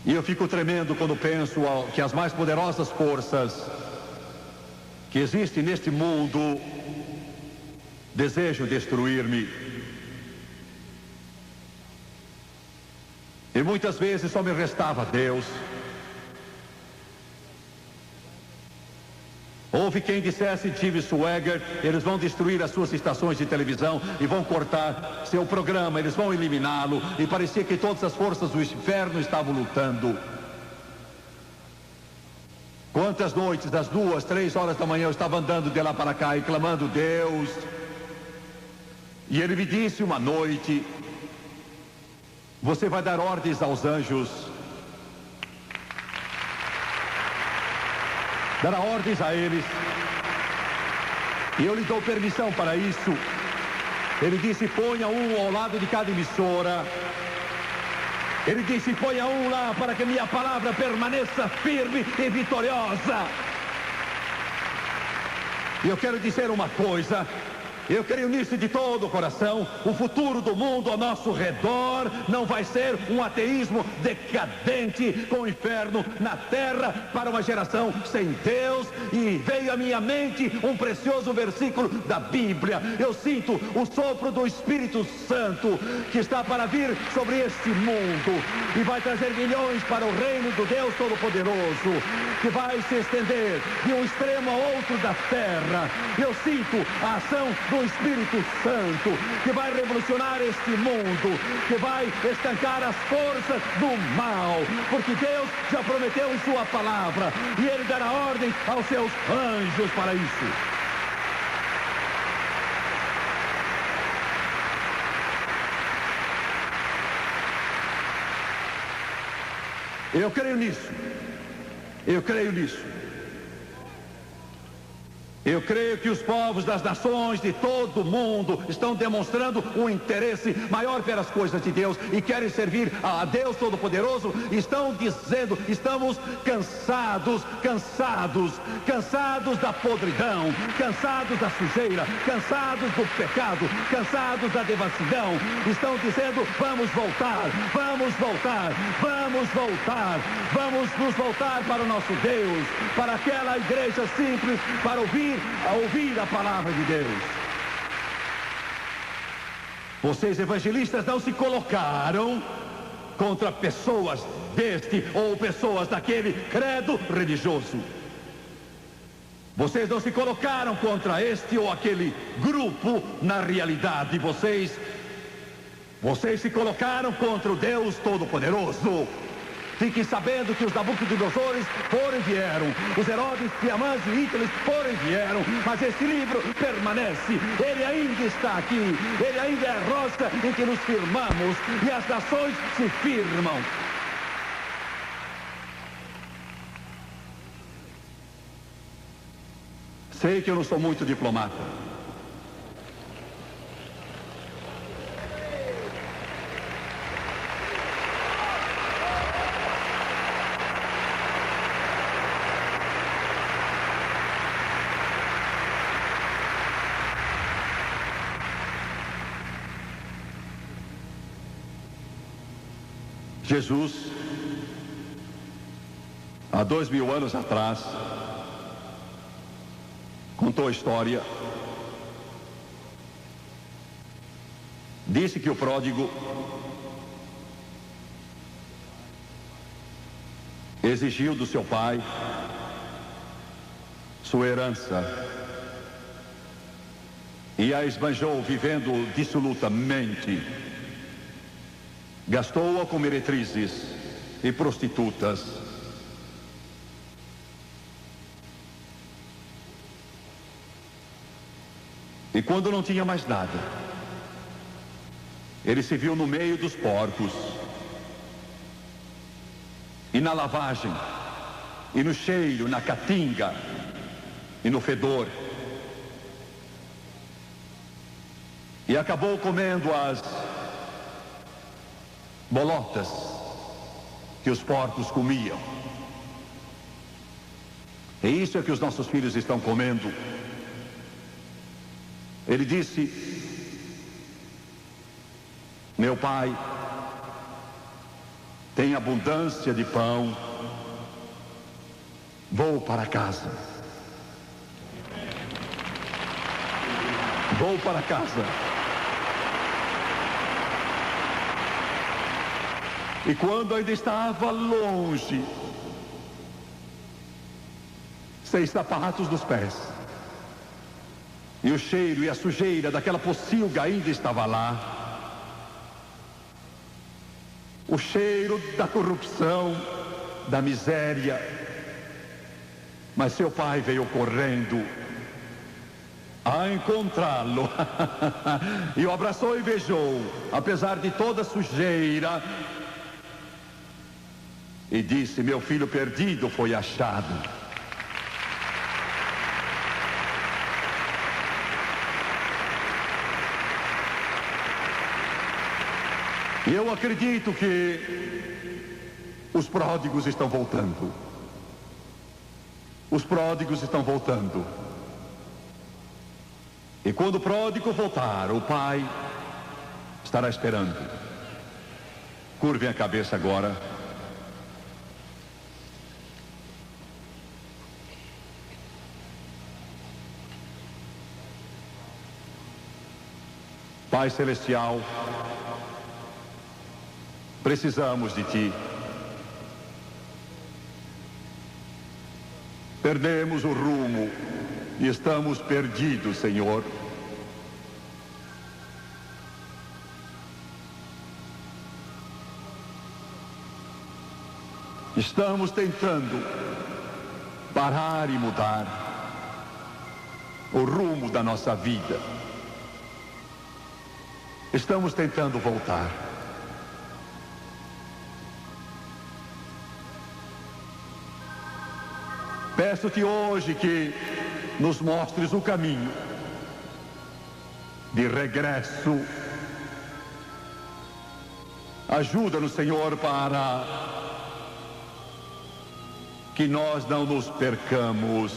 E eu fico tremendo quando penso que as mais poderosas forças que existem neste mundo desejam destruir-me. E muitas vezes só me restava Deus. Houve quem dissesse, Jimmy Swaggart, eles vão destruir as suas estações de televisão e vão cortar seu programa, eles vão eliminá-lo. E parecia que todas as forças do inferno estavam lutando. Quantas noites, das 2, 3 horas da manhã, eu estava andando de lá para cá e clamando, Deus. E ele me disse uma noite, você vai dar ordens aos anjos, dará ordens a eles, e eu lhe dou permissão para isso. Ele disse, ponha um ao lado de cada emissora. Ele disse, ponha um lá para que minha palavra permaneça firme e vitoriosa. E eu quero dizer uma coisa, eu creio nisso de todo o coração. O futuro do mundo ao nosso redor não vai ser um ateísmo decadente com o inferno na terra para uma geração sem Deus. E veio à minha mente um precioso versículo da Bíblia. Eu sinto o sopro do Espírito Santo que está para vir sobre este mundo e vai trazer milhões para o reino do Deus Todo-Poderoso, que vai se estender de um extremo ao outro da terra. Eu sinto a ação do Espírito Santo que vai revolucionar este mundo, que vai estancar as forças do mal, porque Deus já prometeu em sua palavra e Ele dará ordem aos seus anjos para isso. Eu creio nisso. Eu creio nisso. Eu creio que os povos das nações de todo o mundo estão demonstrando um interesse maior pelas coisas de Deus e querem servir a Deus Todo-Poderoso. Estão dizendo, estamos cansados da podridão, cansados da sujeira, cansados do pecado, cansados da devassidão. Estão dizendo, vamos voltar, vamos nos voltar para o nosso Deus, para aquela igreja simples, para ouvir a palavra de Deus. Vocês evangelistas não se colocaram contra pessoas deste ou pessoas daquele credo religioso. Vocês não se colocaram contra este ou aquele grupo na realidade. Vocês se colocaram contra o Deus Todo-Poderoso. Fiquem sabendo que os Nabucodonosores foram e vieram, os Herodes, Tiamãs e Hitler foram e vieram, mas esse livro permanece, ele ainda está aqui, ele ainda é a rocha em que nos firmamos e as nações se firmam. Sei que eu não sou muito diplomata. Jesus, há 2000 anos atrás, contou a história. Disse que o pródigo exigiu do seu pai sua herança e a esbanjou vivendo dissolutamente. Gastou-a com meretrizes e prostitutas. E quando não tinha mais nada, ele se viu no meio dos porcos, e na lavagem, e no cheiro, na caatinga, e no fedor. E acabou comendo as bolotas que os porcos comiam. E isso é que os nossos filhos estão comendo. Ele disse: meu pai tem abundância de pão, vou para casa. Vou para casa. E quando ainda estava longe, sem sapatos nos pés, e o cheiro e a sujeira daquela pocilga ainda estava lá, o cheiro da corrupção, da miséria. Mas seu pai veio correndo a encontrá-lo e o abraçou e beijou, apesar de toda a sujeira, e disse: meu filho perdido foi achado. E eu acredito que os pródigos estão voltando. Os pródigos estão voltando. E quando o pródigo voltar, o pai estará esperando. Curvem a cabeça agora. Pai Celestial, precisamos de Ti. Perdemos o rumo e estamos perdidos, Senhor. Estamos tentando parar e mudar o rumo da nossa vida. Estamos tentando voltar. Peço-te hoje que nos mostres o caminho de regresso. Ajuda-nos, Senhor, para que nós não nos percamos.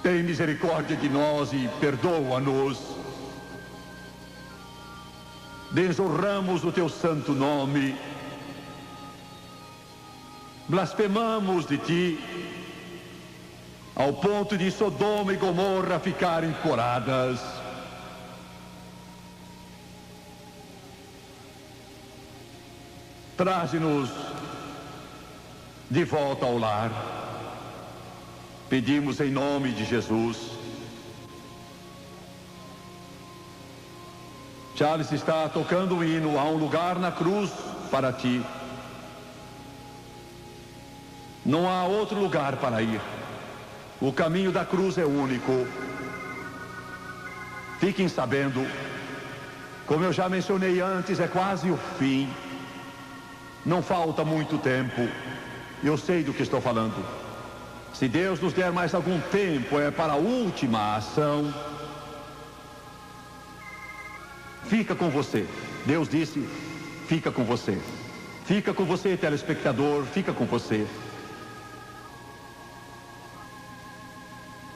Tem misericórdia de nós e perdoa-nos. Desonramos o teu santo nome. Blasfemamos de ti, ao ponto de Sodoma e Gomorra ficarem coradas. Traze-nos de volta ao lar. Pedimos em nome de Jesus. Charles está tocando o hino. Há um lugar na cruz para ti. Não há outro lugar para ir. O caminho da cruz é único. Fiquem sabendo, como eu já mencionei antes, é quase o fim. Não falta muito tempo. Eu sei do que estou falando. Se Deus nos der mais algum tempo, é para a última ação. Fica com você. Deus disse, fica com você. Fica com você, telespectador, fica com você.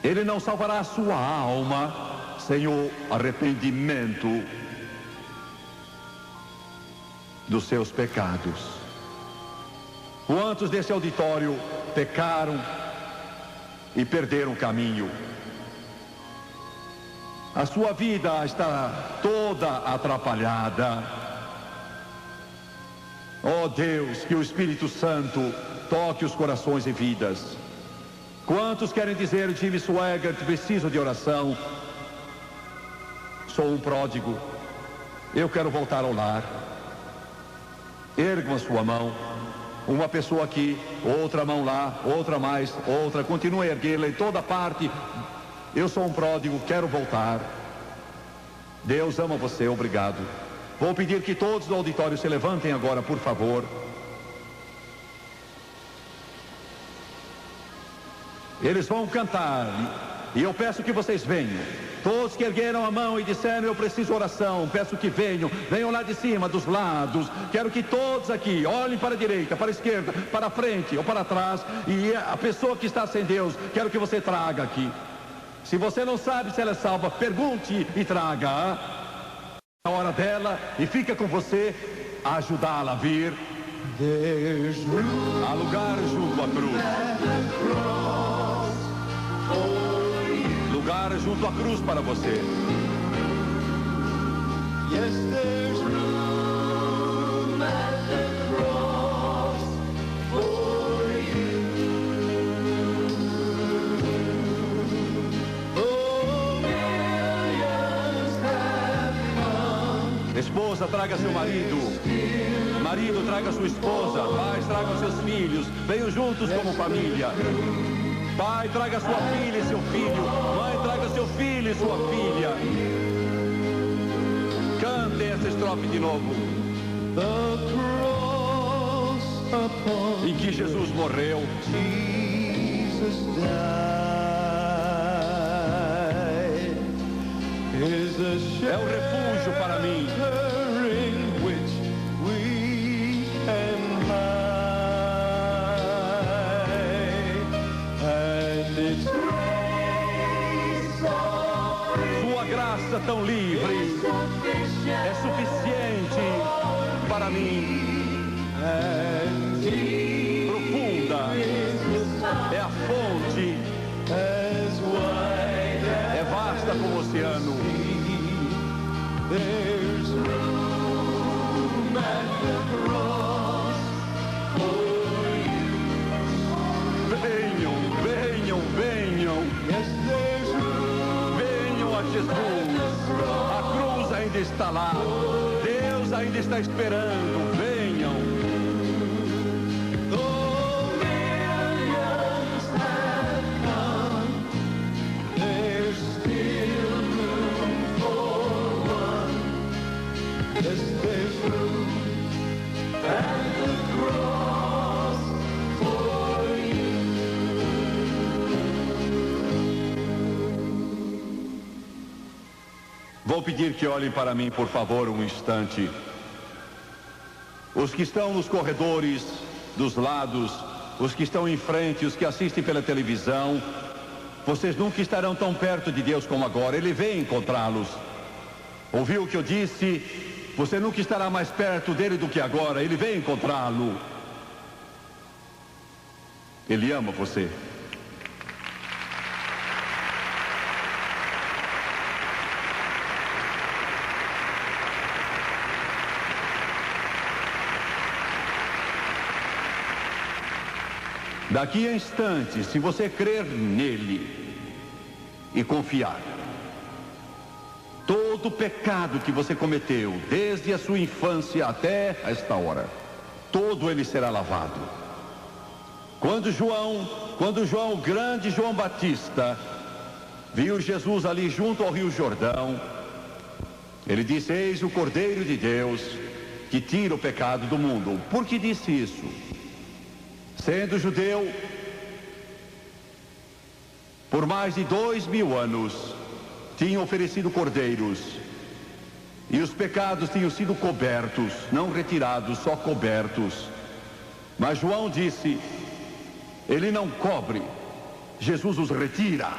Ele não salvará a sua alma sem o arrependimento dos seus pecados. Quantos desse auditório pecaram e perderam o caminho? A sua vida está toda atrapalhada. Oh Deus, que o Espírito Santo toque os corações e vidas. Quantos querem dizer: Jimmy Swaggart, preciso de oração? Sou um pródigo. Eu quero voltar ao lar. Ergam a sua mão. Uma pessoa aqui, outra mão lá, outra mais, outra. Continue a erguê-la em toda parte. Eu sou um pródigo, quero voltar. Deus ama você, obrigado. Vou pedir que todos do auditório se levantem agora, por favor. Eles vão cantar, e eu peço que vocês venham. Todos que ergueram a mão e disseram: eu preciso oração, peço que venham. Venham lá de cima, dos lados. Quero que todos aqui olhem para a direita, para a esquerda, para a frente ou para trás. E a pessoa que está sem Deus, quero que você traga aqui. Se você não sabe se ela é salva, pergunte e traga. A hora dela, e fica com você a ajudá-la a vir. Há lugar junto à cruz. lugar junto à cruz para você. Yes, there's room at the cross for you. Oh, millions have come. Esposa, traga seu marido. Marido, traga sua esposa. Pais, tragam seus filhos. Venham juntos como família. Pai, traga sua filha e seu filho. Mãe, traga seu filho e sua filha. Cantem essa estrofe de novo. The cross upon Em que Jesus morreu. Jesus died is a É um refúgio para mim. shelter in which we can hide, and its grace so Sua graça tão livre é suficiente para mim. and deep Profunda é a fonte, as wide as é vasta como o oceano. there's room at the cross for you. Venham, venham, venham. Yes, there's room Venham a Jesus. A cruz ainda está lá. Deus ainda está esperando. Venham. though millions have come, there's still room for one. Yes, there's room at the cross for you. Vou pedir que olhem para mim, por favor, um instante. Os que estão nos corredores, dos lados, os que estão em frente, os que assistem pela televisão, vocês nunca estarão tão perto de Deus como agora. Ele vem encontrá-los. Ouviu o que eu disse? Você nunca estará mais perto dele do que agora. Ele vem encontrá-lo. Ele ama você. Daqui a instantes, se você crer nele e confiar, todo pecado que você cometeu, desde a sua infância até esta hora, todo ele será lavado. Quando João, o grande João Batista, viu Jesus ali junto ao Rio Jordão, ele disse: eis o Cordeiro de Deus que tira o pecado do mundo. Por que disse isso? Sendo judeu, por mais de 2000 anos, tinham oferecido cordeiros, e os pecados tinham sido cobertos, não retirados, só cobertos. Mas João disse: ele não cobre, Jesus os retira.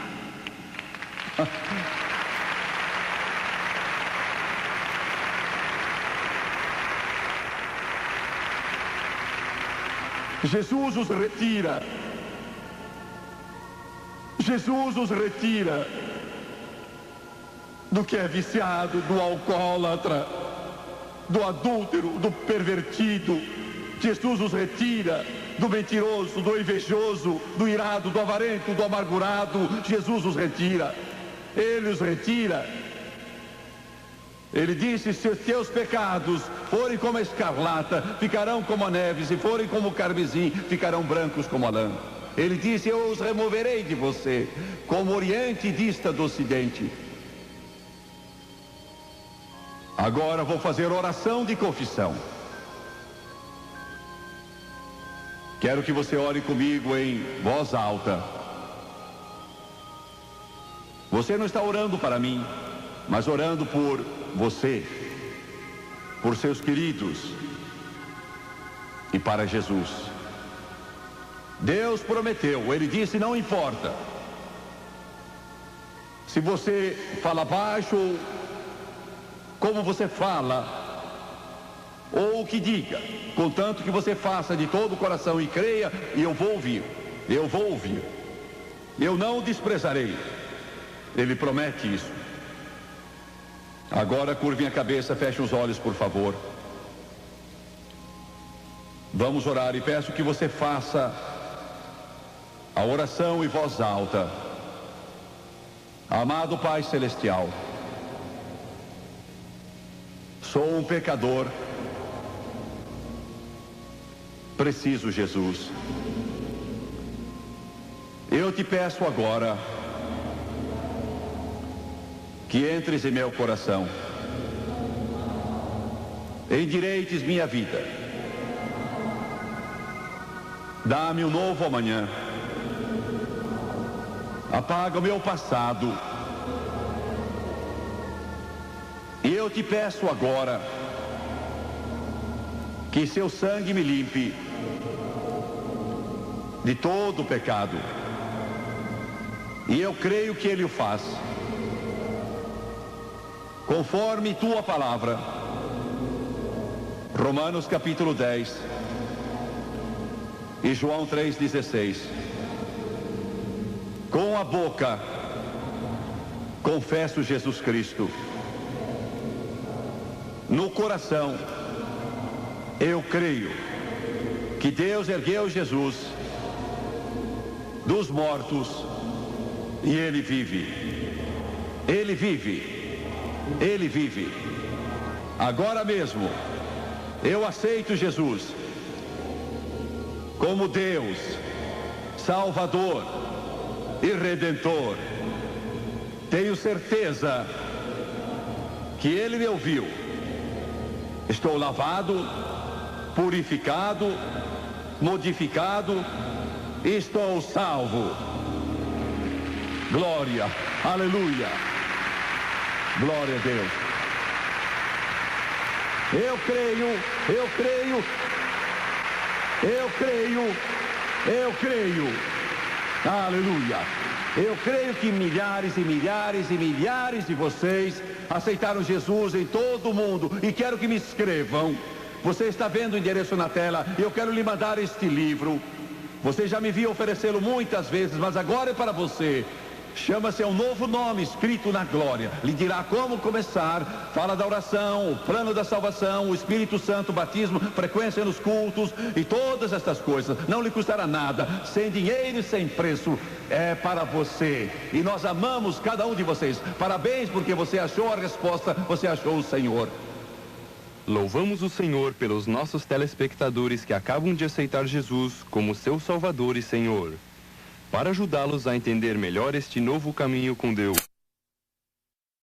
Jesus os retira. Jesus os retira do que é viciado, do alcoólatra, do adúltero, do pervertido. Jesus os retira do mentiroso, do invejoso, do irado, do avarento, do amargurado. Jesus os retira. Ele os retira. Ele disse: se os teus pecados forem como a escarlata, ficarão como a neve; se forem como o carmesim, ficarão brancos como a lã. Ele disse: eu os removerei de você, como o Oriente dista do Ocidente. Agora vou fazer oração de confissão. Quero que você ore comigo em voz alta. Você não está orando para mim, mas orando por você, por seus queridos e para Jesus. Deus prometeu, Ele disse: não importa se você fala baixo, ou como você fala, ou o que diga, contanto que você faça de todo o coração e creia, e eu vou ouvir, eu vou ouvir, eu não desprezarei. Ele promete isso. Agora curvem a cabeça, fechem os olhos, por favor. Vamos orar e peço que você faça a oração em voz alta. Amado Pai Celestial, sou um pecador. Preciso, Jesus. Eu te peço agora que entres em meu coração, endireites minha vida, dá-me um novo amanhã, apaga o meu passado, e eu te peço agora que seu sangue me limpe de todo o pecado, e eu creio que ele o faz, conforme tua palavra. Romanos capítulo 10 e João 3,16. Com a boca confesso Jesus Cristo, no coração eu creio que Deus ergueu Jesus dos mortos e ele vive. Ele vive. Ele vive. Agora mesmo eu aceito Jesus como Deus, Salvador e Redentor. Tenho certeza que ele me ouviu. Estou lavado, purificado, modificado, estou salvo. Glória, aleluia. Glória a Deus. Eu creio, eu creio, eu creio, eu creio. Aleluia. Eu creio que milhares e milhares e milhares de vocês aceitaram Jesus em todo o mundo e quero que me escrevam. Você está vendo o endereço na tela e eu quero lhe mandar este livro. Você já me viu oferecê-lo muitas vezes, mas agora é para você. Chama-se um novo nome escrito na glória. Lhe dirá como começar. Fala da oração, o plano da salvação, o Espírito Santo, o batismo, frequência nos cultos e todas estas coisas. Não lhe custará nada, sem dinheiro e sem preço. É para você. E nós amamos cada um de vocês. Parabéns, porque você achou a resposta, você achou o Senhor. Louvamos o Senhor pelos nossos telespectadores que acabam de aceitar Jesus como seu Salvador e Senhor. Para ajudá-los a entender melhor este novo caminho com Deus,